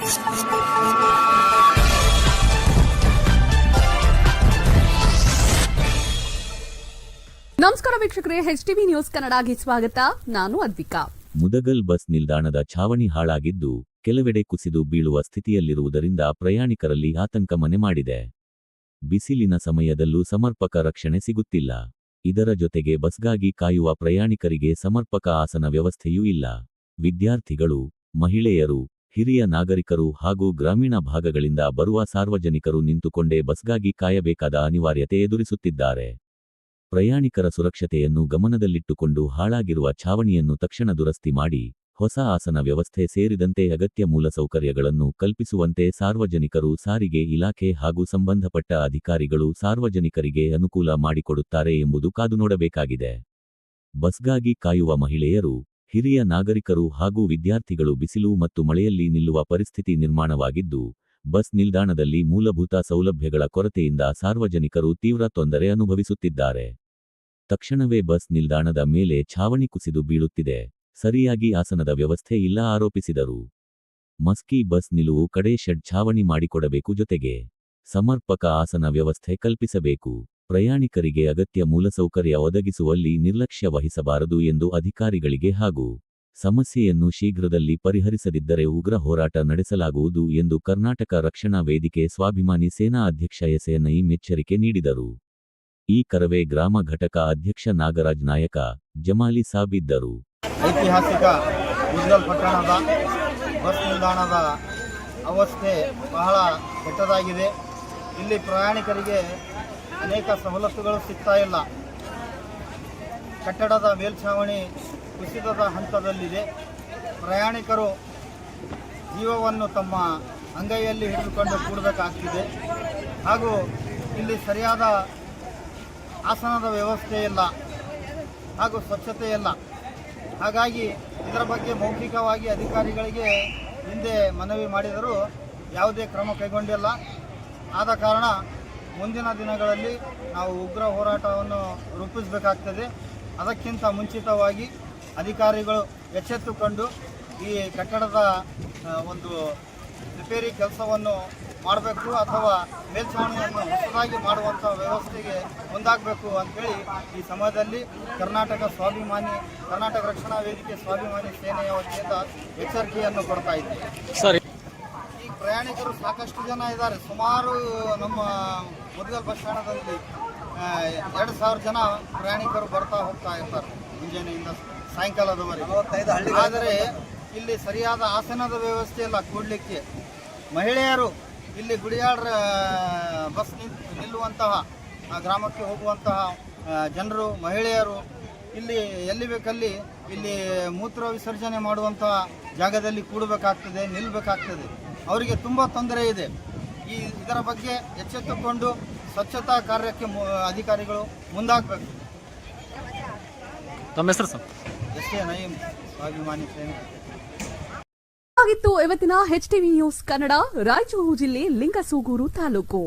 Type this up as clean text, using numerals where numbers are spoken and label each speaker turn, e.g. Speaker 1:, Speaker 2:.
Speaker 1: ನಮಸ್ಕಾರ ವೀಕ್ಷಕರೇ, HTV news ಕನ್ನಡಗೆ ಸ್ವಾಗತ. ನಾನು ಅದ್ವಿಕಾ.
Speaker 2: ಮುದಗಲ್ ಬಸ್ ನಿಲ್ದಾಣದ ಛಾವಣಿ ಹಾಳಾಗಿದ್ದು ಕೆಲವೆಡೆ ಕುಸಿದು ಬೀಳುವ ಸ್ಥಿತಿಯಲ್ಲಿರುವುದರಿಂದ ಪ್ರಯಾಣಿಕರಲ್ಲಿ ಆತಂಕ ಮನೆ ಮಾಡಿದೆ. ಬಿಸಿಲಿನ ಸಮಯದಲ್ಲೂ ಸಮರ್ಪಕ ರಕ್ಷಣೆ ಸಿಗುತ್ತಿಲ್ಲ. ಇದರ ಜೊತೆಗೆ ಬಸ್ಗಾಗಿ ಕಾಯುವ ಪ್ರಯಾಣಿಕರಿಗೆ ಸಮರ್ಪಕ ಆಸನ ವ್ಯವಸ್ಥೆಯೂ ಇಲ್ಲ. ವಿದ್ಯಾರ್ಥಿಗಳು, ಮಹಿಳೆಯರು, ಹಿರಿಯ ನಾಗರಿಕರು ಹಾಗೂ ಗ್ರಾಮೀಣ ಭಾಗಗಳಿಂದ ಬರುವ ಸಾರ್ವಜನಿಕರು ನಿಂತುಕೊಂಡೇ ಬಸ್ಗಾಗಿ ಕಾಯಬೇಕಾದ ಅನಿವಾರ್ಯತೆ ಎದುರಿಸುತ್ತಿದ್ದಾರೆ. ಪ್ರಯಾಣಿಕರ ಸುರಕ್ಷತೆಯನ್ನು ಗಮನದಲ್ಲಿಟ್ಟುಕೊಂಡು ಹಾಳಾಗಿರುವ ಛಾವಣಿಯನ್ನು ತಕ್ಷಣ ದುರಸ್ತಿ ಮಾಡಿ ಹೊಸ ಆಸನ ವ್ಯವಸ್ಥೆ ಸೇರಿದಂತೆ ಅಗತ್ಯ ಮೂಲಸೌಕರ್ಯಗಳನ್ನು ಕಲ್ಪಿಸುವಂತೆ ಸಾರ್ವಜನಿಕರು, ಸಾರಿಗೆ ಇಲಾಖೆ ಹಾಗೂ ಸಂಬಂಧಪಟ್ಟ ಅಧಿಕಾರಿಗಳು ಸಾರ್ವಜನಿಕರಿಗೆ ಅನುಕೂಲ ಮಾಡಿಕೊಡುತ್ತಾರೆ ಎಂಬುದು ಕಾದು ನೋಡಬೇಕಾಗಿದೆ. ಬಸ್ಗಾಗಿ ಕಾಯುವ ಮಹಿಳೆಯರು, ಹಿರಿಯ ನಾಗರಿಕರು ಹಾಗೂ ವಿದ್ಯಾರ್ಥಿಗಳು ಬಿಸಿಲು ಮತ್ತು ಮಳೆಯಲ್ಲಿ ನಿಲ್ಲುವ ಪರಿಸ್ಥಿತಿ ನಿರ್ಮಾಣವಾಗಿದ್ದು, ಬಸ್ ನಿಲ್ದಾಣದಲ್ಲಿ ಮೂಲಭೂತ ಸೌಲಭ್ಯಗಳ ಕೊರತೆಯಿಂದ ಸಾರ್ವಜನಿಕರು ತೀವ್ರ ತೊಂದರೆ ಅನುಭವಿಸುತ್ತಿದ್ದಾರೆ. ತಕ್ಷಣವೇ ಬಸ್ ನಿಲ್ದಾಣದ ಮೇಲೆ ಛಾವಣಿ ಕುಸಿದು ಬೀಳುತ್ತಿದೆ. ಸರಿಯಾಗಿ ಆಸನದ ವ್ಯವಸ್ಥೆ ಇಲ್ಲ ಆರೋಪಿಸಿದರು. ಮಸ್ಕಿ ಬಸ್ ನಿಲುವು ಕಡೆ ಶೆಡ್ ಛಾವಣಿ ಮಾಡಿಕೊಡಬೇಕು. ಜೊತೆಗೆ ಸಮರ್ಪಕ ಆಸನ ವ್ಯವಸ್ಥೆ ಕಲ್ಪಿಸಬೇಕು. ಪ್ರಯಾಣಿಕರಿಗೆ ಅಗತ್ಯ ಮೂಲಸೌಕರ್ಯ ಒದಗಿಸುವಲ್ಲಿ ನಿರ್ಲಕ್ಷ್ಯ ವಹಿಸಬಾರದು ಎಂದು ಅಧಿಕಾರಿಗಳಿಗೆ ಹಾಗೂ ಸಮಸ್ಯೆಯನ್ನು ಶೀಘ್ರದಲ್ಲಿ ಪರಿಹರಿಸದಿದ್ದರೆ ಉಗ್ರ ಹೋರಾಟ ನಡೆಸಲಾಗುವುದು ಎಂದು ಕರ್ನಾಟಕ ರಕ್ಷಣಾ ವೇದಿಕೆ ಸ್ವಾಭಿಮಾನಿ ಸೇನಾ ಅಧ್ಯಕ್ಷ ಎಸ್ಎನ್ಐ ಎಚ್ಚರಿಕೆ ನೀಡಿದರು. ಈ ಕರವೇ ಗ್ರಾಮ ಘಟಕ ಅಧ್ಯಕ್ಷ ನಾಗರಾಜ್ ನಾಯಕ, ಜಮಾಲಿ ಸಾಬ್ ಇದ್ದರು.
Speaker 3: ಐತಿಹಾಸಿಕ ಮುದಗಲ್ ಪಟ್ಟಣದ ಬಸ್ ನಿಲ್ದಾಣದ ಅವಸ್ಥೆ ಬಹಳ ಕೆಟ್ಟದಾಗಿದೆ. ಇಲ್ಲಿ ಪ್ರಯಾಣಿಕರಿಗೆ ಅನೇಕ ಸವಲತ್ತುಗಳು ಸಿಗ್ತಾ ಇಲ್ಲ. ಕಟ್ಟಡದ ಮೇಲ್ಛಾವಣಿ ಕುಸಿತದ ಹಂತದಲ್ಲಿದೆ. ಪ್ರಯಾಣಿಕರು ಜೀವವನ್ನು ತಮ್ಮ ಅಂಗೈಯಲ್ಲಿ ಹಿಡಿದುಕೊಂಡು ಕೂಡಬೇಕಾಗ್ತಿದೆ. ಹಾಗೂ ಇಲ್ಲಿ ಸರಿಯಾದ ಆಸನದ ವ್ಯವಸ್ಥೆ ಇಲ್ಲ ಹಾಗೂ ಸ್ವಚ್ಛತೆ ಇಲ್ಲ. ಹಾಗಾಗಿ ಇದರ ಬಗ್ಗೆ ಮೌಖಿಕವಾಗಿ ಅಧಿಕಾರಿಗಳಿಗೆ ಹಿಂದೆ ಮನವಿ ಮಾಡಿದರೂ ಯಾವುದೇ ಕ್ರಮ ಕೈಗೊಂಡಿಲ್ಲ. ಆದ ಕಾರಣ ಮುಂದಿನ ದಿನಗಳಲ್ಲಿ ನಾವು ಉಗ್ರ ಹೋರಾಟವನ್ನು ರೂಪಿಸಬೇಕಾಗ್ತದೆ. ಅದಕ್ಕಿಂತ ಮುಂಚಿತವಾಗಿ ಅಧಿಕಾರಿಗಳು ಎಚ್ಚೆತ್ತುಕೊಂಡು ಈ ಕಟ್ಟಡದ ಒಂದು ರಿಪೇರಿ ಕೆಲಸವನ್ನು ಮಾಡಬೇಕು ಅಥವಾ ಮೇಲ್ಛಾವಣಿಯನ್ನು ಹೊಸದಾಗಿ ಮಾಡುವಂಥ ವ್ಯವಸ್ಥೆಗೆ ಮುಂದಾಗಬೇಕು ಅಂಥೇಳಿ ಈ ಸಮಯದಲ್ಲಿ ಕರ್ನಾಟಕ ರಕ್ಷಣಾ ವೇದಿಕೆ ಸ್ವಾಭಿಮಾನಿ ಸೇನೆಯ ವತಿಯಿಂದ ಎಚ್ಚರಿಕೆಯನ್ನು ಕೊಡ್ತಾ ಇದ್ದೀವಿ.
Speaker 4: ಸರಿ,
Speaker 3: ಈ ಪ್ರಯಾಣಿಕರು ಸಾಕಷ್ಟು ಜನ ಇದ್ದಾರೆ. ಸುಮಾರು ನಮ್ಮ ಮುದಗಲ್ ಬಸ್ ಸ್ಟ್ಯಾಂಡಲ್ಲಿ 2,000 ಜನ ಪ್ರಯಾಣಿಕರು ಬರ್ತಾ ಹೋಗ್ತಾ ಇರ್ತಾರೆ ಮುಂಜಾನೆಯಿಂದ ಸಾಯಂಕಾಲದವರೆಗೆ. ಆದರೆ ಇಲ್ಲಿ ಸರಿಯಾದ ಆಸನದ ವ್ಯವಸ್ಥೆ ಇಲ್ಲ ಕೂಡಲಿಕ್ಕೆ. ಮಹಿಳೆಯರು ಇಲ್ಲಿ ಗುಡಿಯಾಳ್ರ ಬಸ್ ನಿಲ್ಲುವಂತಹ ಗ್ರಾಮಕ್ಕೆ ಹೋಗುವಂತಹ ಜನರು, ಮಹಿಳೆಯರು ಇಲ್ಲಿ ಎಲ್ಲಿ ಬೇಕಲ್ಲಿ ಇಲ್ಲಿ ಮೂತ್ರ ವಿಸರ್ಜನೆ ಮಾಡುವಂತಹ ಜಾಗದಲ್ಲಿ ಕೂಡಬೇಕಾಗ್ತದೆ, ನಿಲ್ಲಬೇಕಾಗ್ತದೆ. ಅವರಿಗೆ ತುಂಬ ತೊಂದರೆ ಇದೆ. ಇದರ ಬಗ್ಗೆ ಎಚ್ಚೆತ್ತುಕೊಂಡು ಸ್ವಚ್ಛತಾ ಕಾರ್ಯಕ್ಕೆ ಅಧಿಕಾರಿಗಳು ಮುಂದಾಗಬೇಕು.
Speaker 4: ತಮ್ಮ ಹೆಸರು ಸರ್?
Speaker 3: ಎಸ್ಎನ್ಐ ಸ್ವಾಭಿಮಾನಿ ಸೇನೆ.
Speaker 1: ಇವತ್ತಿನ HTV ನ್ಯೂಸ್ ಕನ್ನಡ, ರಾಯಚೂರು ಜಿಲ್ಲೆ ಲಿಂಗಸೂಗೂರು ತಾಲೂಕು.